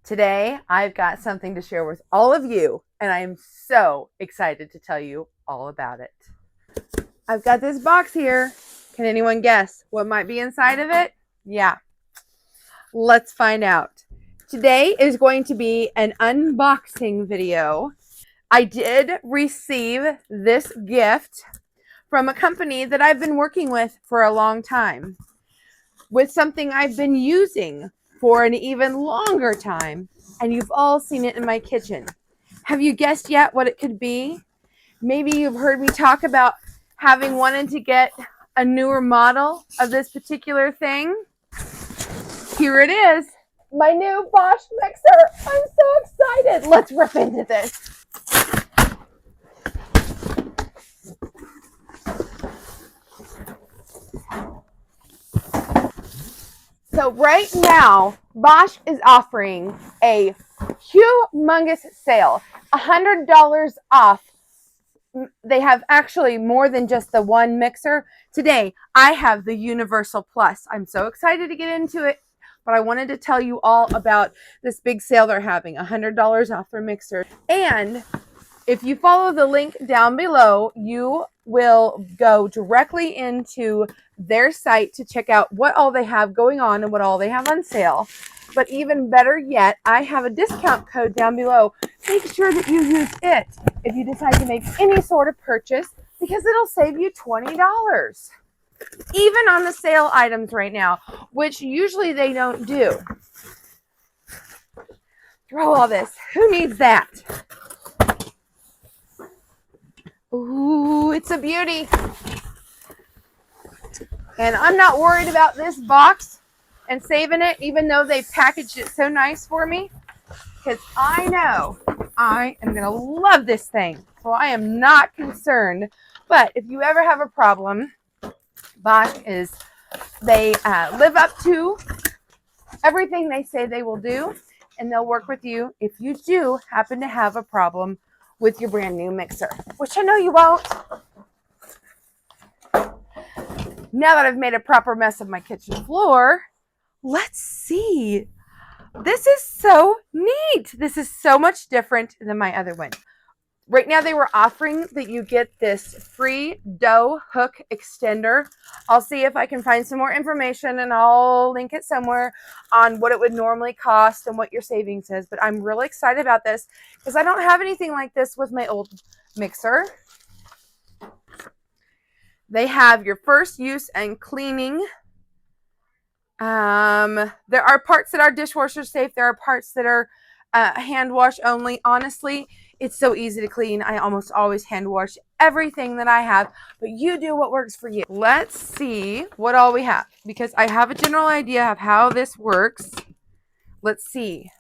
Today, I've got something to share with all of you, and I am so excited to tell you all about it. I've got this box here. Can anyone guess what might be inside of it? Yeah, let's find out. Today is going to be an unboxing video. I did receive this gift from a company that I've been working with for a long time, with something I've been using for an even longer time, and you've all seen it in my kitchen. Have you guessed yet what it could be? Maybe you've heard me talk about having wanted to get a newer model of this particular thing. Here it is, my new Bosch Mixer. I'm so excited. Let's rip into this. So right now, Bosch is offering a humongous sale, $100 off. They have actually more than just the one mixer. Today, I have the Universal Plus. I'm so excited to get into it, but I wanted to tell you all about this big sale they're having, $100 off their mixer. And if you follow the link down below, you will go directly into their site to check out what all they have going on and what all they have on sale. But even better yet, I have a discount code down below. Make sure that you use it if you decide to make any sort of purchase, because it'll save you $20. Even on the sale items right now, which usually they don't do. Throw all this. Who needs that? Ooh, it's a beauty. And I'm not worried about this box and saving it, even though they packaged it so nice for me, because I know I am going to love this thing. So I am not concerned. But if you ever have a problem, Bosch they live up to everything they say they will do, and they'll work with you if you do happen to have a problem with your brand new mixer, which I know you won't. Now that I've made a proper mess of my kitchen floor, let's see. This is so neat. This is so much different than my other one. Right now they were offering that you get this free dough hook extender. I'll see if I can find some more information, and I'll link it somewhere on what it would normally cost and what your savings is. But I'm really excited about this because I don't have anything like this with my old mixer. They have your first use and cleaning. There are parts that are dishwasher safe. There are parts that are hand wash only. Honestly, it's so easy to clean. I almost always hand wash everything that I have, but you do what works for you. Let's see what all we have, because I have a general idea of how this works. Let's see.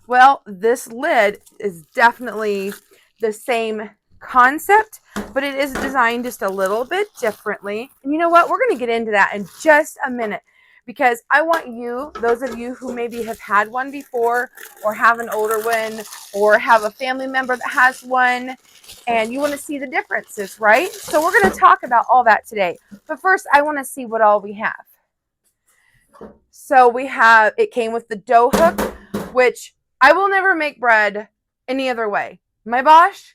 Well, this lid is definitely the same concept, but it is designed just a little bit differently. And you know what? We're going to get into that in just a minute, because I want you, those of you who maybe have had one before, or have an older one, or have a family member that has one, and you want to see the differences, right? So we're going to talk about all that today. But first, I want to see what all we have. So it came with the dough hook, which I will never make bread any other way. My Bosch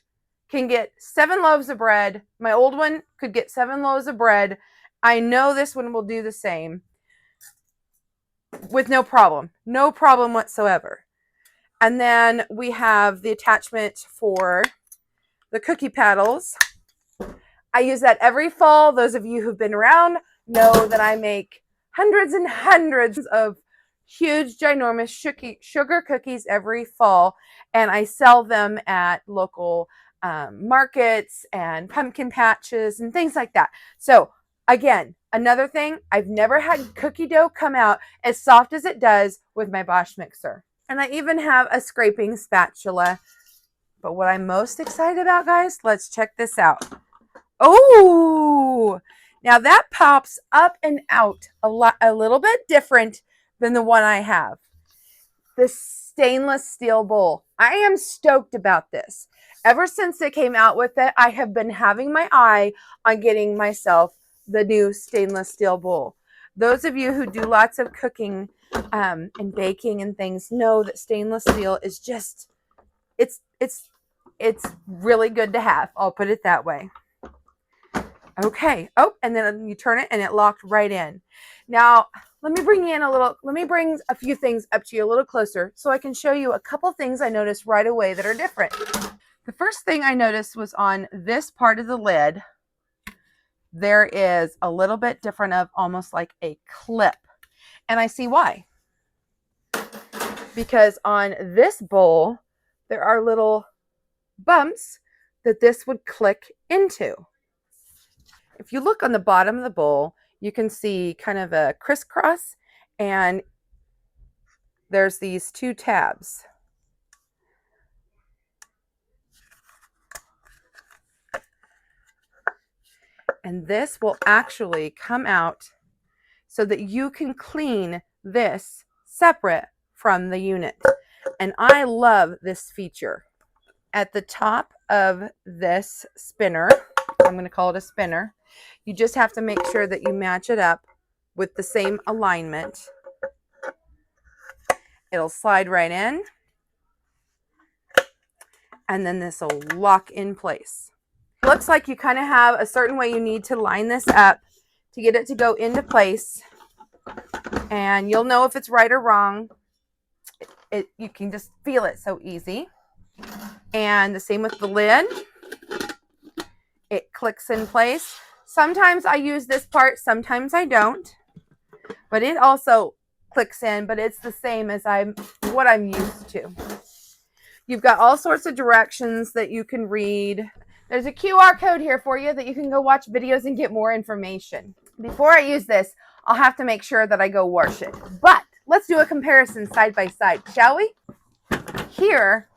can get 7 loaves of bread. My old one could get 7 loaves of bread. I know this one will do the same with no problem whatsoever. And then we have the attachment for the cookie paddles. I use that every fall. Those of you who've been around know that I make hundreds and hundreds of huge, ginormous sugar cookies every fall, and I sell them at local markets and pumpkin patches and things like that. So again, another thing, I've never had cookie dough come out as soft as it does with my Bosch mixer. And I even have a scraping spatula. But what I'm most excited about, guys, let's check this out. Oh, now that pops up and out a little bit different than the one I have. The stainless steel bowl. I am stoked about this. Ever since they came out with it, I have been having my eye on getting myself the new stainless steel bowl. Those of you who do lots of cooking and baking and things know that stainless steel is just, it's really good to have. I'll put it that way. Okay. Oh, and then you turn it and it locked right in. Now, let me bring a few things up to you a little closer so I can show you a couple things I noticed right away that are different. The first thing I noticed was on this part of the lid, there is a little bit different of almost like a clip. And I see why. Because on this bowl, there are little bumps that this would click into. If you look on the bottom of the bowl, you can see kind of a crisscross, and there's these two tabs. And this will actually come out so that you can clean this separate from the unit. And I love this feature. At the top of this spinner, I'm going to call it a spinner, you just have to make sure that you match it up with the same alignment. It'll slide right in, and then this will lock in place. Looks like you kind of have a certain way you need to line this up to get it to go into place, and you'll know if it's right or wrong. You can just feel it so easy. And the same with the lid. It clicks in place. Sometimes I use this part, sometimes I don't, but it also clicks in, but it's the same as what I'm used to. You've got all sorts of directions that you can read. There's a QR code here for you that you can go watch videos and get more information. Before I use this, I'll have to make sure that I go wash it. But let's do a comparison side by side, shall we? Here,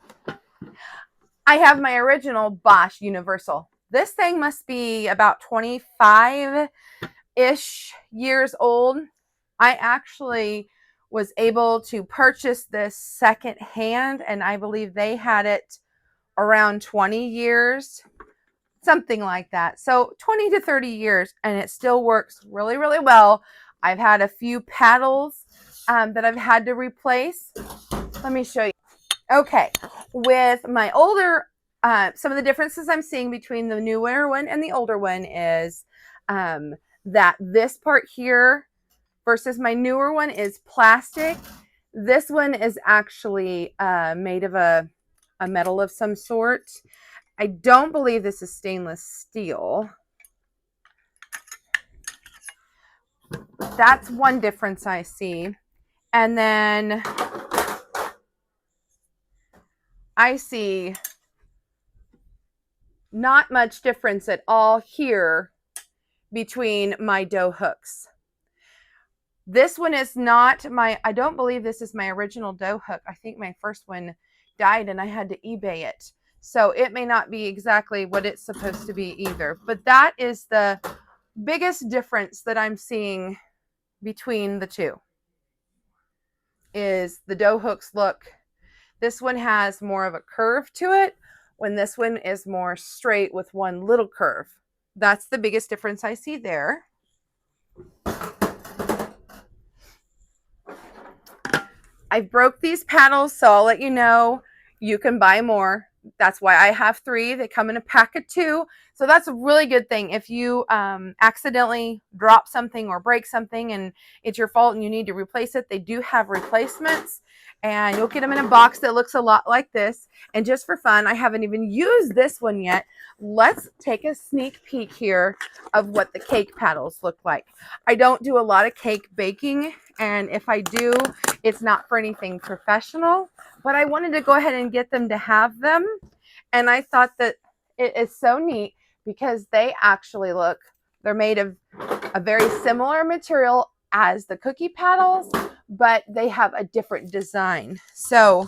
I have my original Bosch Universal. This thing must be about 25-ish years old. I actually was able to purchase this secondhand, and I believe they had it around 20 years, something like that. So 20 to 30 years, and it still works really, really well. I've had a few paddles that I've had to replace. Let me show you. Okay, with my older, some of the differences I'm seeing between the newer one and the older one is that this part here versus my newer one is plastic. This one is actually made of a metal of some sort. I don't believe this is stainless steel. That's one difference I see. And then I see not much difference at all here between my dough hooks. This one is not I don't believe this is my original dough hook. I think my first one died and I had to eBay it. So it may not be exactly what it's supposed to be either. But that is the biggest difference that I'm seeing between the two. Is the dough hooks look, this one has more of a curve to it, when this one is more straight with one little curve. That's the biggest difference I see there. I broke these paddles, so I'll let you know you can buy more. That's why I have 3. They come in a pack of 2. So that's a really good thing. If you accidentally drop something or break something and it's your fault and you need to replace it, they do have replacements. And you'll get them in a box that looks a lot like this. And just for fun, I haven't even used this one yet. Let's take a sneak peek here of what the cake paddles look like. I don't do a lot of cake baking, and if I do, it's not for anything professional, but I wanted to go ahead and get them to have them. And I thought that it is so neat because they actually look, they're made of a very similar material as the cookie paddles, but they have a different design. So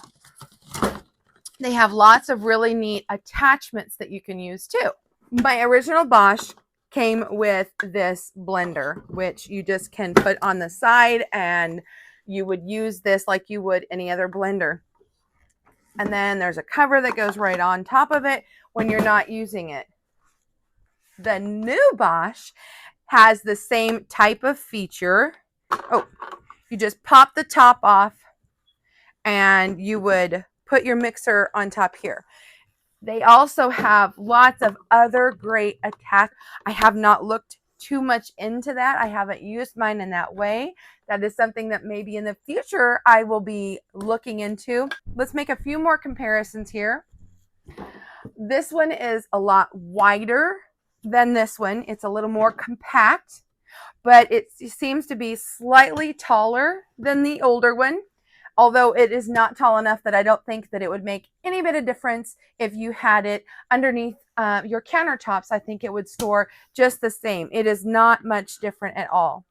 they have lots of really neat attachments that you can use too. My original Bosch came with this blender, which you just can put on the side, and you would use this like you would any other blender. And then there's a cover that goes right on top of it when you're not using it. The new Bosch has the same type of feature. Oh, You just pop the top off and you would put your mixer on top here. They also have lots of other great attachments. I have not looked too much into that. I haven't used mine in that way. That is something that maybe in the future I will be looking into. Let's make a few more comparisons here. This one is a lot wider than this one. It's a little more compact, but it seems to be slightly taller than the older one. Although it is not tall enough that I don't think that it would make any bit of difference if you had it underneath your countertops. I think it would store just the same. It is not much different at all.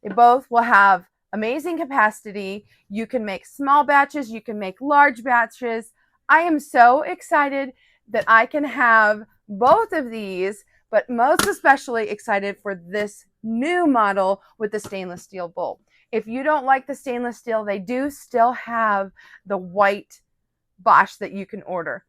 They both will have amazing capacity. You can make small batches. You can make large batches. I am so excited that I can have both of these, but most especially excited for this new model with the stainless steel bowl. If you don't like the stainless steel, they do still have the white Bosch that you can order.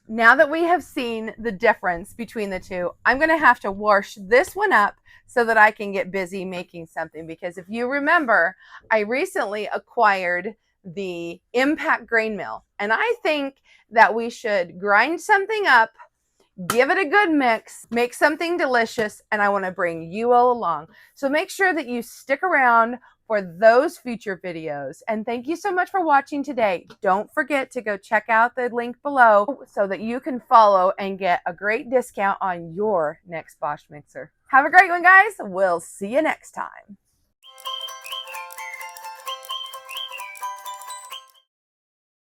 Now that we have seen the difference between the two, I'm going to have to wash this one up so that I can get busy making something. Because if you remember, I recently acquired the Impact grain mill. And I think that we should grind something up, give it a good mix, make something delicious, and I want to bring you all along. So make sure that you stick around for those future videos. And thank you so much for watching today. Don't forget to go check out the link below so that you can follow and get a great discount on your next Bosch mixer. Have a great one, guys. We'll see you next time.